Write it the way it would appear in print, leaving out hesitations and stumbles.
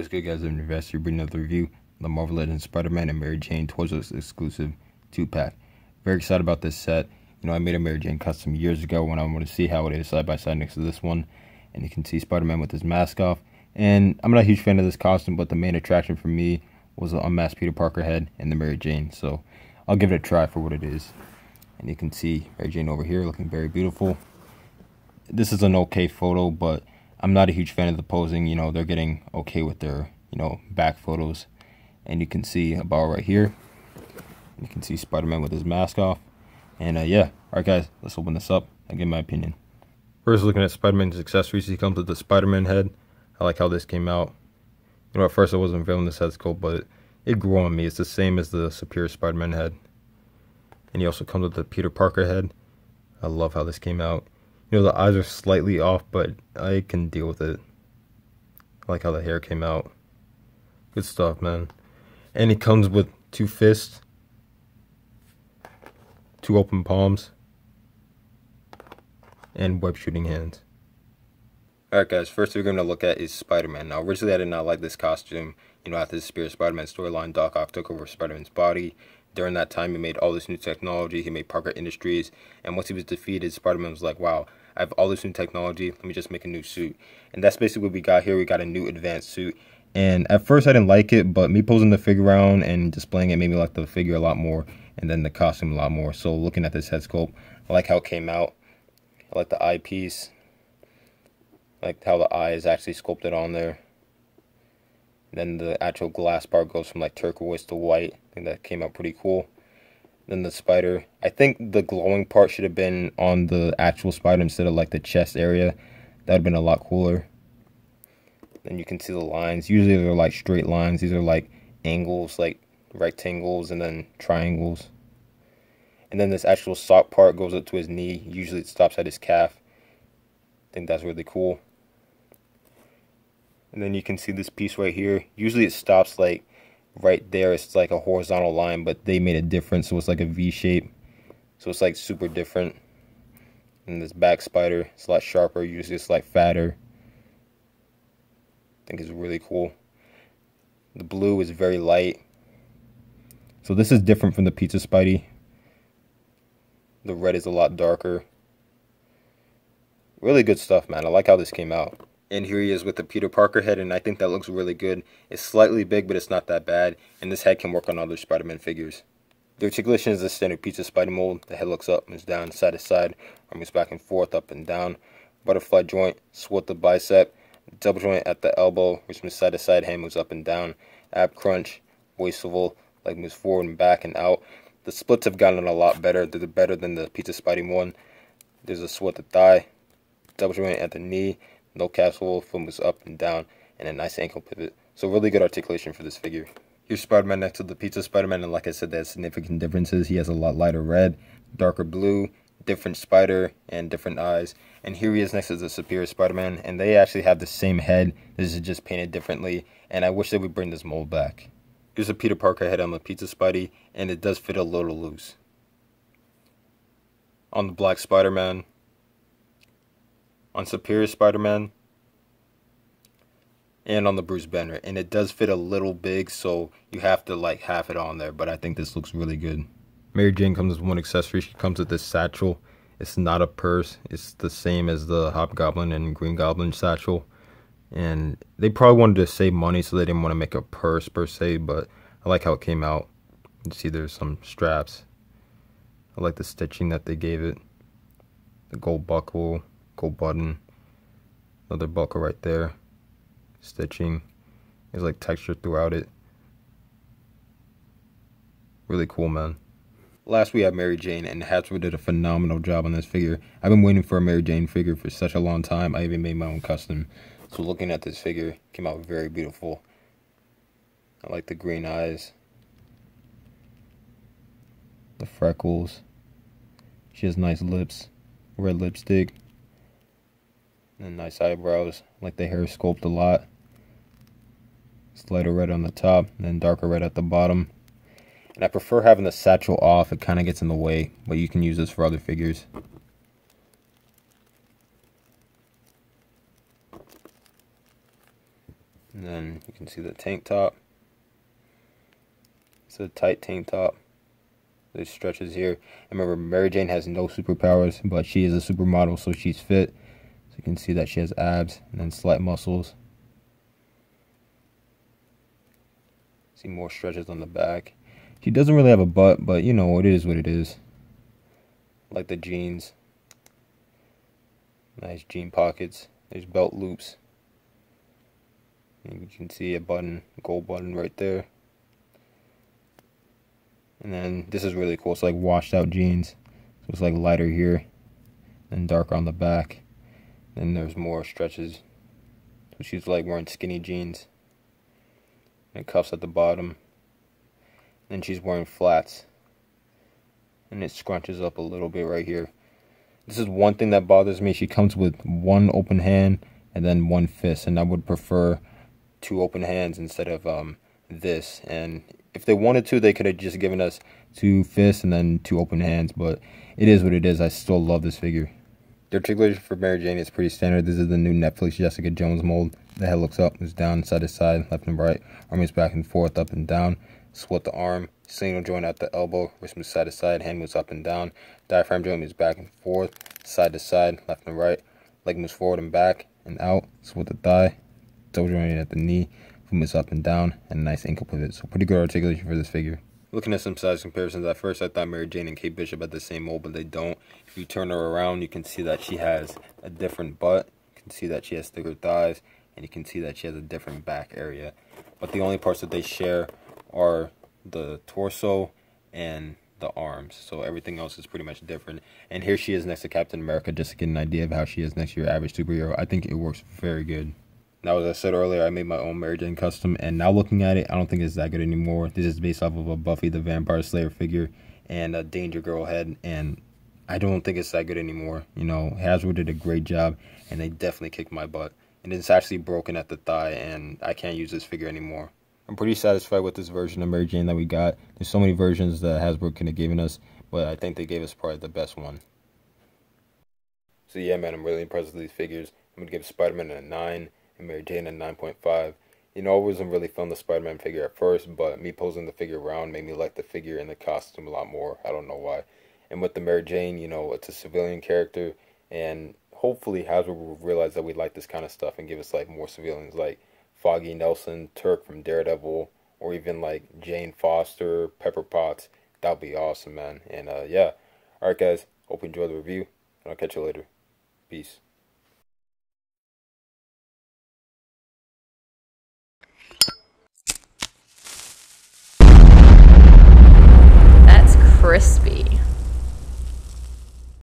What's good, guys? I'm Investor bringing another review the Marvel Legends Spider-Man and Mary Jane ToysRus exclusive 2-pack. Very excited about this set. You know, I made a Mary Jane custom years ago when I wanted to see how it is side by side next to this one. And you can see Spider-Man with his mask off. And I'm not a huge fan of this costume, but the main attraction for me was the unmasked Peter Parker head and the Mary Jane. So I'll give it a try for what it is. And you can see Mary Jane over here looking very beautiful. This is an okay photo, but I'm not a huge fan of the posing. You know, they're getting okay with their, back photos. And you can see a bar right here. You can see Spider-Man with his mask off. And yeah, alright guys, let's open this up and give my opinion. First, looking at Spider-Man's accessories, he comes with the Spider-Man head. I like how this came out. You know, at first I wasn't feeling this head sculpt, but it grew on me. It's the same as the Superior Spider-Man head. And he also comes with the Peter Parker head. I love how this came out. You know, the eyes are slightly off, but I can deal with it. I like how the hair came out. Good stuff, man. And he comes with 2 fists, 2 open palms, and web shooting hands. Alright guys, first we're going to look at is Spider-Man. Now originally I did not like this costume. You know, after the Superior Spider-Man storyline, Doc Ock took over Spider-Man's body. During that time he made all this new technology, he made Parker Industries, and once he was defeated, Spider-Man was like, wow, I have all this new technology, let me just make a new suit. And that's basically what we got here. We got a new advanced suit. And at first I didn't like it, but me posing the figure around and displaying it made me like the figure a lot more, and then the costume a lot more. So looking at this head sculpt, I like how it came out. I like the eyepiece. I like how the eye is actually sculpted on there. Then the actual glass part goes from like turquoise to white. I think that came out pretty cool. Then the spider. I think the glowing part should have been on the actual spider instead of like the chest area. That would have been a lot cooler. Then you can see the lines. Usually they're like straight lines. These are like angles, like rectangles and then triangles. And then this actual sock part goes up to his knee. Usually it stops at his calf. I think that's really cool. And then you can see this piece right here. Usually it stops like right there. It's like a horizontal line, but they made it different, so it's like a V shape. So it's like super different. And this back spider, it's a lot sharper. Usually it's like fatter. I think it's really cool. The blue is very light. So this is different from the Pizza Spidey. The red is a lot darker. Really good stuff, man. I like how this came out. And here he is with the Peter Parker head, and I think that looks really good. It's slightly big, but it's not that bad. And this head can work on other Spider-Man figures. The articulation is the standard Pizza Spidey mold. The head looks up, moves down, side to side, or moves back and forth, up and down. Butterfly joint, swat the bicep. Double joint at the elbow, which moves side to side, hand moves up and down. Ab crunch, waist swivel, leg moves forward and back and out. The splits have gotten a lot better. They're better than the Pizza Spidey one. There's a swat the thigh, double joint at the knee. No calf swivel, foot moves up and down, and a nice ankle pivot. So really good articulation for this figure. Here's Spider-Man next to the Pizza Spider-Man, and like I said, there's significant differences. He has a lot lighter red, darker blue, different spider, and different eyes. And here he is next to the Superior Spider-Man, and they actually have the same head. This is just painted differently, and I wish they would bring this mold back. Here's a Peter Parker head on the Pizza Spidey, and it does fit a little loose. On the Black Spider-Man, on Superior Spider-Man, and on the Bruce Banner, and it does fit a little big, so you have to like half it on there, but I think this looks really good. Mary Jane comes with one accessory. She comes with this satchel. It's not a purse. It's the same as the Hobgoblin and Green Goblin satchel, and they probably wanted to save money, so they didn't want to make a purse per se, but I like how it came out. You see there's some straps. I like the stitching that they gave it. The gold buckle, gold button, another buckle right there, stitching. There's like texture throughout it. Really cool, man. Last we have Mary Jane, and Hasbro did a phenomenal job on this figure. I've been waiting for a Mary Jane figure for such a long time. I even made my own custom. So looking at this figure, it came out very beautiful. I like the green eyes, the freckles. She has nice lips, red lipstick, and nice eyebrows. I like the hair sculpt a lot. It's lighter red on the top, and then darker red at the bottom. And I prefer having the satchel off. It kind of gets in the way, but you can use this for other figures. And then you can see the tank top. It's a tight tank top. There's stretches here. And remember, Mary Jane has no superpowers, but she is a supermodel, so she's fit. So you can see that she has abs and then slight muscles. See more stretches on the back. She doesn't really have a butt, but you know, it is what it is. Like the jeans. Nice jean pockets. There's belt loops. And you can see a button, gold button right there. And then this is really cool. It's like washed out jeans. So it's like lighter here and darker on the back. Then there's more stretches. So she's like wearing skinny jeans. And cuffs at the bottom. Then she's wearing flats. And it scrunches up a little bit right here. This is one thing that bothers me. She comes with one open hand and then one fist. And I would prefer 2 open hands instead of this. And if they wanted to, they could have just given us 2 fists and then 2 open hands, but it is what it is. I still love this figure. The articulation for Mary Jane is pretty standard. This is the new Netflix Jessica Jones mold. The head looks up, moves down, side to side, left and right. Arm moves back and forth, up and down. Split the arm. Signal joint at the elbow. Wrist moves side to side. Hand moves up and down. Diaphragm joint moves back and forth, side to side, left and right. Leg moves forward and back and out. Split the thigh. Toe joint at the knee. Foot moves up and down, and a nice ankle pivot. So pretty good articulation for this figure. Looking at some size comparisons, at first I thought Mary Jane and Kate Bishop had the same mold, but they don't. If you turn her around, you can see that she has a different butt. You can see that she has thicker thighs, and you can see that she has a different back area. But the only parts that they share are the torso and the arms. So everything else is pretty much different. And here she is next to Captain America, just to get an idea of how she is next to your average superhero. I think it works very good. Now, as I said earlier, I made my own Mary Jane custom, and now looking at it, I don't think it's that good anymore. This is based off of a Buffy the Vampire Slayer figure and a Danger Girl head, and I don't think it's that good anymore. You know, Hasbro did a great job, and they definitely kicked my butt. And it's actually broken at the thigh, and I can't use this figure anymore. I'm pretty satisfied with this version of Mary Jane that we got. There's so many versions that Hasbro could have given us, but I think they gave us probably the best one. So yeah, man, I'm really impressed with these figures. I'm going to give Spider-Man a 9. And Mary Jane at 9.5. You know, I wasn't really feeling the Spider-Man figure at first, but me posing the figure around made me like the figure and the costume a lot more. I don't know why. And with the Mary Jane, you know, it's a civilian character, and hopefully Hasbro will realize that we like this kind of stuff and give us like more civilians like Foggy Nelson, Turk from Daredevil, or even like Jane Foster, Pepper Potts. That would be awesome, man. And yeah. Alright guys, hope you enjoyed the review, and I'll catch you later. Peace. That's crispy.